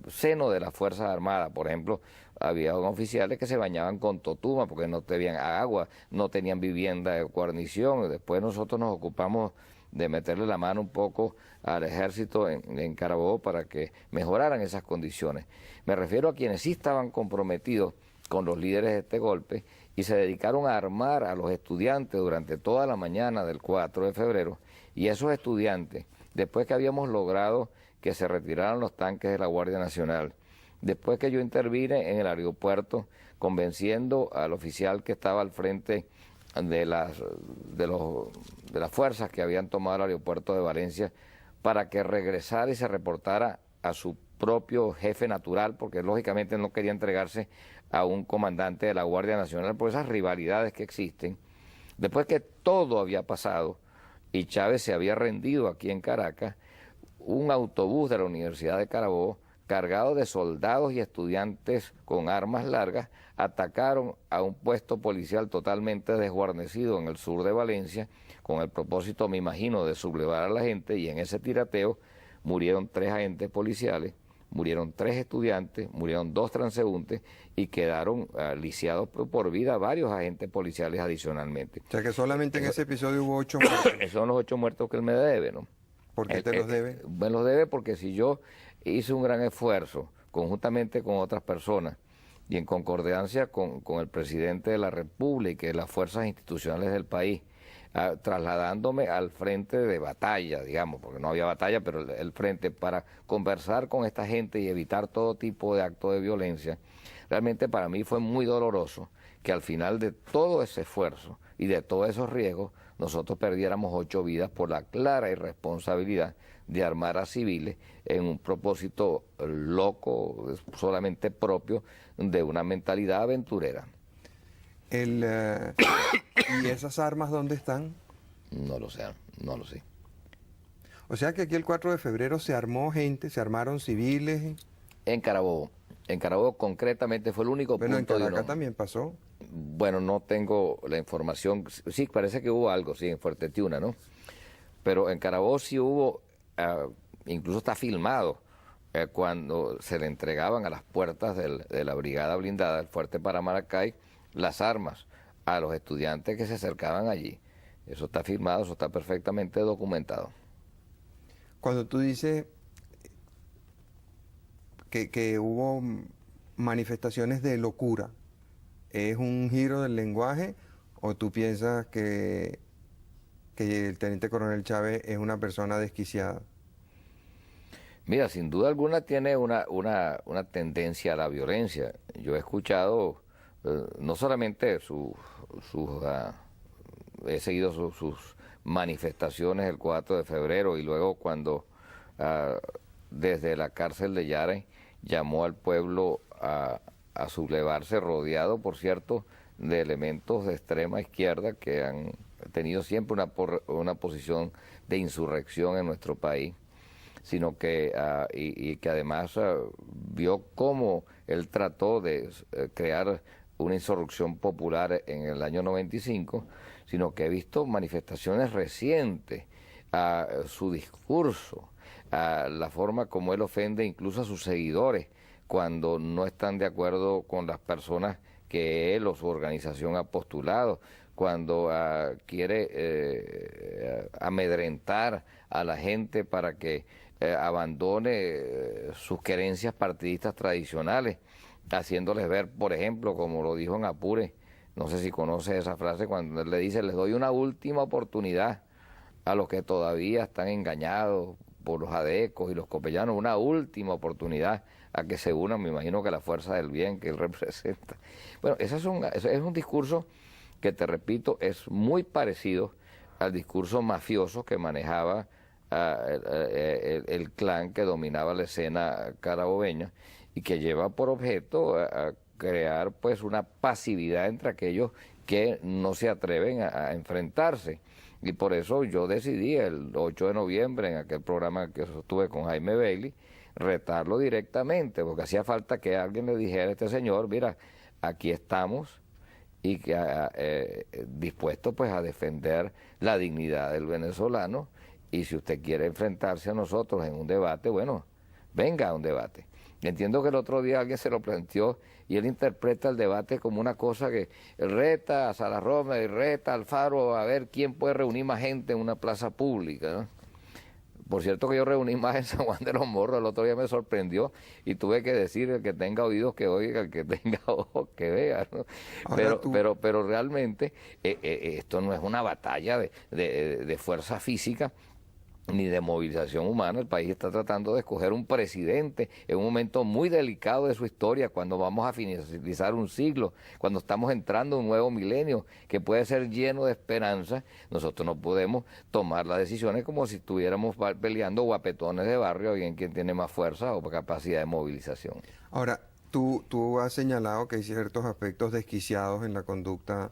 seno de las Fuerzas Armadas. Por ejemplo, había oficiales que se bañaban con totuma porque no tenían agua, no tenían vivienda de guarnición. Después nosotros nos ocupamos de meterle la mano un poco al ejército en Carabobo para que mejoraran esas condiciones. Me refiero a quienes sí estaban comprometidos con los líderes de este golpe y se dedicaron a armar a los estudiantes durante toda la mañana del 4 de febrero, y esos estudiantes, después que habíamos logrado que se retiraran los tanques de la Guardia Nacional, después que yo intervine en el aeropuerto convenciendo al oficial que estaba al frente de las fuerzas que habían tomado el aeropuerto de Valencia para que regresara y se reportara a su propio jefe natural, porque lógicamente no quería entregarse a un comandante de la Guardia Nacional por esas rivalidades que existen. Después que todo había pasado y Chávez se había rendido aquí en Caracas, un autobús de la Universidad de Carabobo cargado de soldados y estudiantes con armas largas, atacaron a un puesto policial totalmente desguarnecido en el sur de Valencia, con el propósito, me imagino, de sublevar a la gente, y en ese tirateo murieron 3 agentes policiales, murieron 3 estudiantes, murieron 2 transeúntes y quedaron lisiados por vida varios agentes policiales adicionalmente. O sea que solamente en ese episodio hubo 8 muertos. Esos son los 8 muertos que él me debe, ¿no? ¿Por qué te los debe? Me los debe porque si yo hice un gran esfuerzo conjuntamente con otras personas y en concordancia con el presidente de la República y las fuerzas institucionales del país, trasladándome al frente de batalla, digamos, porque no había batalla, pero el frente para conversar con esta gente y evitar todo tipo de acto de violencia, realmente para mí fue muy doloroso que al final de todo ese esfuerzo y de todos esos riesgos, nosotros perdiéramos 8 vidas por la clara irresponsabilidad de armar a civiles en un propósito loco, solamente propio de una mentalidad aventurera. ¿Y esas armas dónde están? No lo sé, no lo sé. O sea que aquí el 4 de febrero se armó gente, se armaron civiles. En Carabobo concretamente fue el único Bueno, punto en de Caracas unión. también pasó. Bueno, no tengo la información. Sí, parece que hubo algo, sí, en Fuerte Tiuna, ¿no? Pero en Carabobo sí hubo, incluso está filmado, cuando se le entregaban a las puertas de la brigada blindada del Fuerte Paramaracay las armas a los estudiantes que se acercaban allí. Eso está filmado, eso está perfectamente documentado. Cuando tú dices que hubo manifestaciones de locura, ¿es un giro del lenguaje o tú piensas que el teniente coronel Chávez es una persona desquiciada? Mira, sin duda alguna tiene una tendencia a la violencia. Yo he escuchado, no solamente he seguido sus manifestaciones el 4 de febrero y luego cuando desde la cárcel de Yare llamó al pueblo a sublevarse, rodeado, por cierto, de elementos de extrema izquierda que han tenido siempre una posición de insurrección en nuestro país, sino que, y que además vio cómo él trató de crear una insurrección popular en el año 95, sino que he visto manifestaciones recientes, a su discurso, a la forma como él ofende incluso a sus seguidores cuando no están de acuerdo con las personas que él o su organización ha postulado, cuando quiere amedrentar a la gente para que abandone sus querencias partidistas tradicionales, haciéndoles ver, por ejemplo, como lo dijo en Apure, no sé si conoce esa frase, cuando él le dice, les doy una última oportunidad a los que todavía están engañados por los adecos y los copellanos, una última oportunidad a que se unan, me imagino que la fuerza del bien que él representa. Bueno, ese es un discurso que, te repito, es muy parecido al discurso mafioso que manejaba el clan que dominaba la escena carabobeña y que lleva por objeto a crear pues una pasividad entre aquellos que no se atreven a enfrentarse. Y por eso yo decidí el 8 de noviembre, en aquel programa que sostuve con Jaime Bailey, retarlo directamente, porque hacía falta que alguien le dijera a este señor, mira, aquí estamos y que dispuesto pues a defender la dignidad del venezolano, y si usted quiere enfrentarse a nosotros en un debate, bueno, venga a un debate. Entiendo que el otro día alguien se lo planteó y él interpreta el debate como una cosa que reta a Salas Romer y reta a Alfaro a ver quién puede reunir más gente en una plaza pública, ¿no? Por cierto que yo reuní más en San Juan de los Morros, el otro día me sorprendió y tuve que decir, el que tenga oídos que oiga, el que tenga ojos que vea, ¿no? Pero realmente esto no es una batalla de fuerza física ni de movilización humana. El país está tratando de escoger un presidente en un momento muy delicado de su historia, cuando vamos a finalizar un siglo, cuando estamos entrando en un nuevo milenio que puede ser lleno de esperanza. Nosotros no podemos tomar las decisiones como si estuviéramos peleando guapetones de barrio, alguien quien tiene más fuerza o capacidad de movilización. Ahora, tú has señalado que hay ciertos aspectos desquiciados en la conducta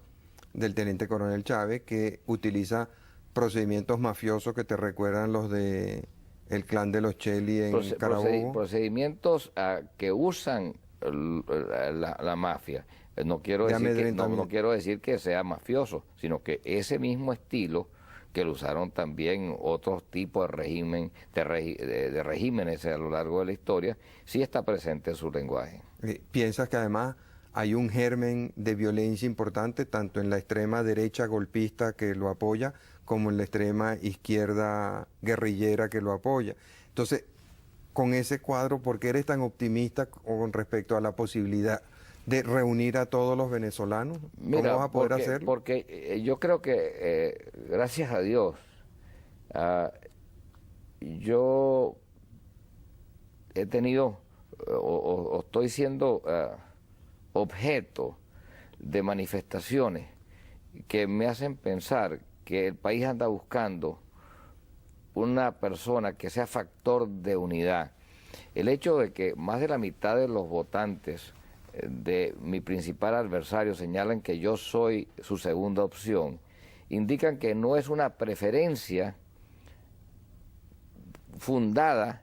del teniente coronel Chávez, que utiliza procedimientos mafiosos que te recuerdan los de el clan de los Cheli en Carabobo. Procedimientos que usan la mafia. No quiero decir que sea mafioso, sino que ese mismo estilo que lo usaron también otros tipos de regímenes a lo largo de la historia, sí está presente en su lenguaje. ¿Piensas que además hay un germen de violencia importante tanto en la extrema derecha golpista que lo apoya como en la extrema izquierda guerrillera que lo apoya? Entonces, con ese cuadro, ¿por qué eres tan optimista con respecto a la posibilidad de reunir a todos los venezolanos? ¿Cómo vas a poder hacerlo? Porque yo creo que, gracias a Dios, yo he tenido o estoy siendo objeto de manifestaciones que me hacen pensar que el país anda buscando una persona que sea factor de unidad. El hecho de que más de la mitad de los votantes de mi principal adversario señalan que yo soy su segunda opción, indican que no es una preferencia fundada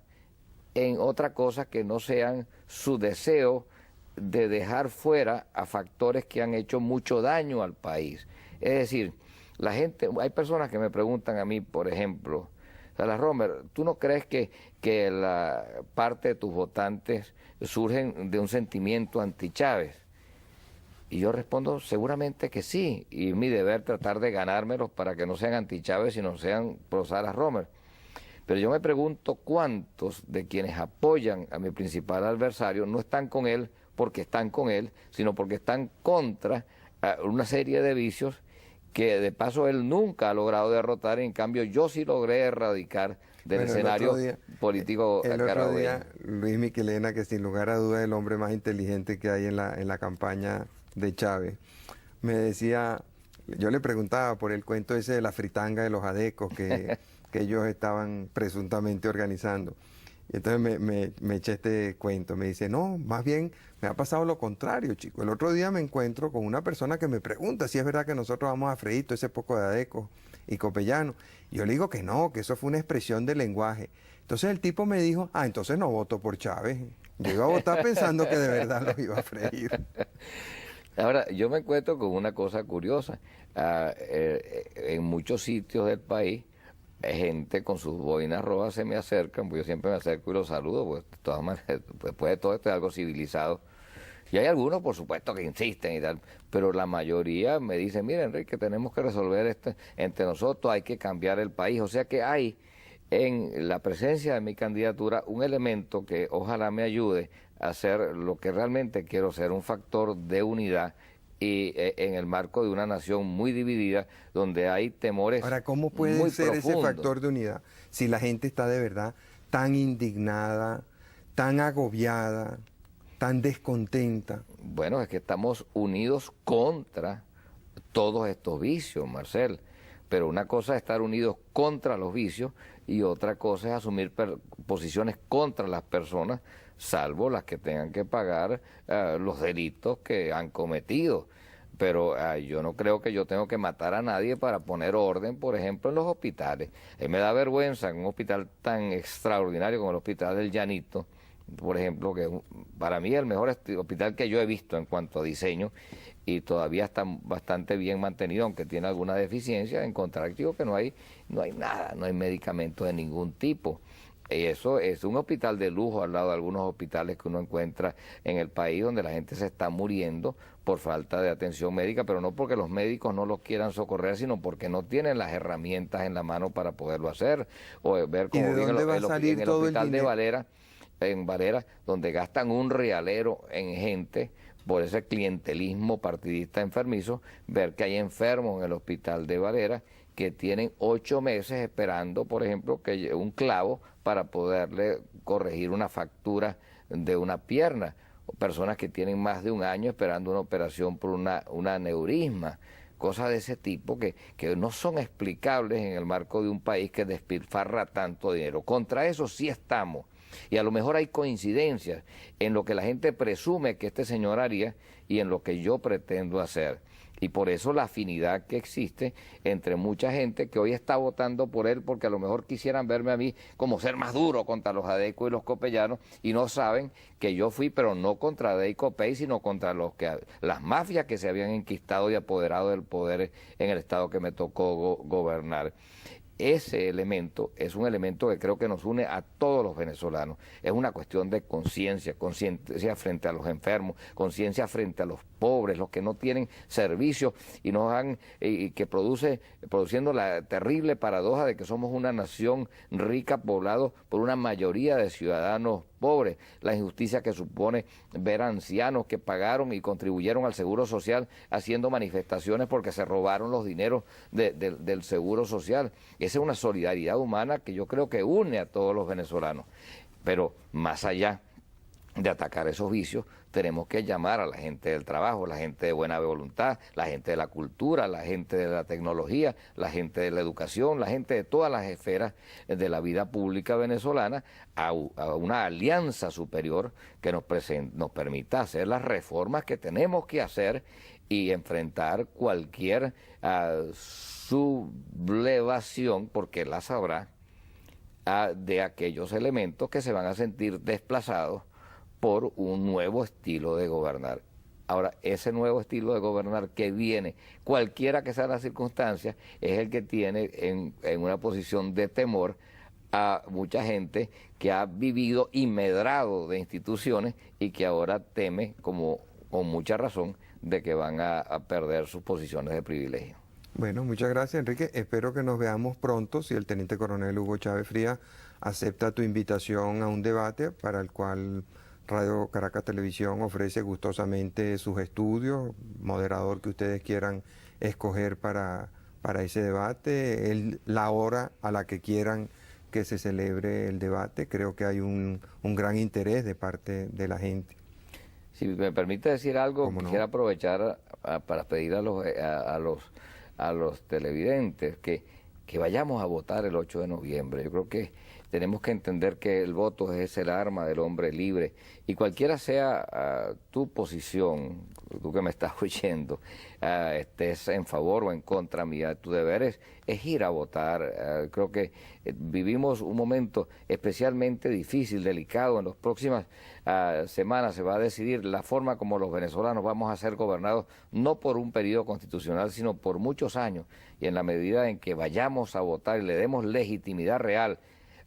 en otra cosa que no sean su deseo de dejar fuera a factores que han hecho mucho daño al país. Es decir, la gente, hay personas que me preguntan a mí, por ejemplo, Salas Romer, ¿tú no crees que la parte de tus votantes surgen de un sentimiento anti-Chávez? Y yo respondo, seguramente que sí, y es mi deber tratar de ganármelos para que no sean anti-Chávez, sino sean pro Salas Romer. Pero yo me pregunto cuántos de quienes apoyan a mi principal adversario no están con él porque están con él, sino porque están contra una serie de vicios que de paso él nunca ha logrado derrotar, y en cambio yo sí logré erradicar del escenario político carabobeño. El otro día, Luis Miquelena, que sin lugar a duda es el hombre más inteligente que hay en la campaña de Chávez, me decía, yo le preguntaba por el cuento ese de la fritanga de los adecos que ellos estaban presuntamente organizando. Y entonces me eché este cuento, me dice, no, más bien me ha pasado lo contrario, chico. El otro día me encuentro con una persona que me pregunta si es verdad que nosotros vamos a freír todo ese poco de adecos y copellanos. Y yo le digo que no, que eso fue una expresión de lenguaje. Entonces el tipo me dijo, entonces no voto por Chávez. Yo iba a votar pensando que de verdad los iba a freír. Ahora, yo me encuentro con una cosa curiosa. En muchos sitios del país, gente con sus boinas rojas se me acercan, pues yo siempre me acerco y los saludo, pues de todas maneras, después de todo esto es algo civilizado. Y hay algunos, por supuesto, que insisten y tal, pero la mayoría me dicen, mira, Enrique, tenemos que resolver esto entre nosotros, hay que cambiar el país. O sea que hay en la presencia de mi candidatura un elemento que ojalá me ayude a hacer lo que realmente quiero ser, un factor de unidad, y en el marco de una nación muy dividida, donde hay temores. Ahora, ¿cómo puede ser ese factor de unidad si la gente está de verdad tan indignada, tan agobiada, tan descontenta? Bueno, es que estamos unidos contra todos estos vicios, Marcel. Pero una cosa es estar unidos contra los vicios y otra cosa es asumir posiciones contra las personas, salvo las que tengan que pagar los delitos que han cometido. pero yo no creo que yo tengo que matar a nadie para poner orden, por ejemplo, en los hospitales. Me da vergüenza en un hospital tan extraordinario como el Hospital del Llanito, por ejemplo, que para mí es el mejor hospital que yo he visto en cuanto a diseño, y todavía está bastante bien mantenido, aunque tiene alguna deficiencia, encontrar, digo, que no hay nada, no hay medicamentos de ningún tipo. Y eso es un hospital de lujo al lado de algunos hospitales que uno encuentra en el país, donde la gente se está muriendo por falta de atención médica, pero no porque los médicos no los quieran socorrer, sino porque no tienen las herramientas en la mano para poderlo hacer. O ver ¿Y cómo de dónde va a salir en el todo el hospital de dinero? Valera, donde gastan un realero en gente por ese clientelismo partidista enfermizo, ver que hay enfermos en el hospital de Valera que tienen 8 meses esperando, por ejemplo, que un clavo para poderle corregir una factura de una pierna, o personas que tienen más de un año esperando una operación por un aneurisma, cosas de ese tipo que no son explicables en el marco de un país que despilfarra tanto dinero. Contra eso sí estamos. Y a lo mejor hay coincidencias en lo que la gente presume que este señor haría y en lo que yo pretendo hacer. Y por eso la afinidad que existe entre mucha gente que hoy está votando por él, porque a lo mejor quisieran verme a mí como ser más duro contra los adecos y los copellanos, y no saben que yo fui, pero no contra Adey y Copey, sino contra las mafias que se habían enquistado y apoderado del poder en el estado que me tocó gobernar. Ese elemento es un elemento que creo que nos une a todos los venezolanos. Es una cuestión de conciencia, conciencia frente a los enfermos, conciencia frente a los pobres, los que no tienen servicios y que produciendo la terrible paradoja de que somos una nación rica, poblado por una mayoría de ciudadanos pobres, la injusticia que supone ver a ancianos que pagaron y contribuyeron al Seguro Social haciendo manifestaciones porque se robaron los dineros del Seguro Social. Esa es una solidaridad humana que yo creo que une a todos los venezolanos. Pero más allá de atacar esos vicios, tenemos que llamar a la gente del trabajo, la gente de buena voluntad, la gente de la cultura, la gente de la tecnología, la gente de la educación, la gente de todas las esferas de la vida pública venezolana a una alianza superior que nos permita hacer las reformas que tenemos que hacer y enfrentar cualquier sublevación, porque las habrá, de aquellos elementos que se van a sentir desplazados por un nuevo estilo de gobernar. Ahora, ese nuevo estilo de gobernar que viene, cualquiera que sea la circunstancia, es el que tiene en una posición de temor a mucha gente que ha vivido y medrado de instituciones y que ahora teme, con mucha razón, de que van a perder sus posiciones de privilegio. Bueno, muchas gracias, Enrique. Espero que nos veamos pronto si el teniente coronel Hugo Chávez Frías acepta tu invitación a un debate para el cual Radio Caracas Televisión ofrece gustosamente sus estudios, moderador que ustedes quieran escoger para ese debate, la hora a la que quieran que se celebre el debate. Creo que hay un gran interés de parte de la gente. Si me permite decir algo, quisiera aprovechar para pedir a los televidentes que vayamos a votar el 8 de noviembre. Yo creo que tenemos que entender que el voto es el arma del hombre libre, y cualquiera sea tu posición, tú que me estás oyendo, estés en favor o en contra mía, tu deber es ir a votar. Creo que vivimos un momento especialmente difícil, delicado. En las próximas semanas se va a decidir la forma como los venezolanos vamos a ser gobernados, no por un periodo constitucional, sino por muchos años, y en la medida en que vayamos a votar y le demos legitimidad real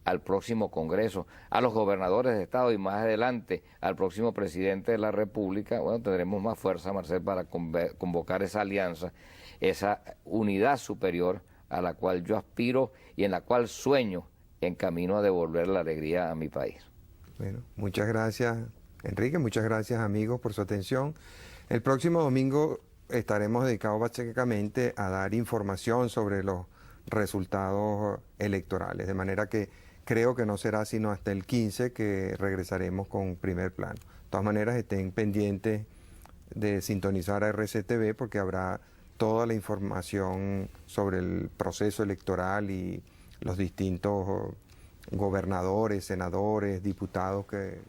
al próximo Congreso, a los gobernadores de Estado y más adelante al próximo presidente de la República, bueno, tendremos más fuerza, Marcel, para convocar esa alianza, esa unidad superior a la cual yo aspiro y en la cual sueño en camino a devolver la alegría a mi país. Bueno, muchas gracias, Enrique, muchas gracias, amigos, por su atención. El próximo domingo estaremos dedicados básicamente a dar información sobre los resultados electorales, de manera que creo que no será sino hasta el 15 que regresaremos con Primer Plano. De todas maneras, estén pendientes de sintonizar a RCTV porque habrá toda la información sobre el proceso electoral y los distintos gobernadores, senadores, diputados que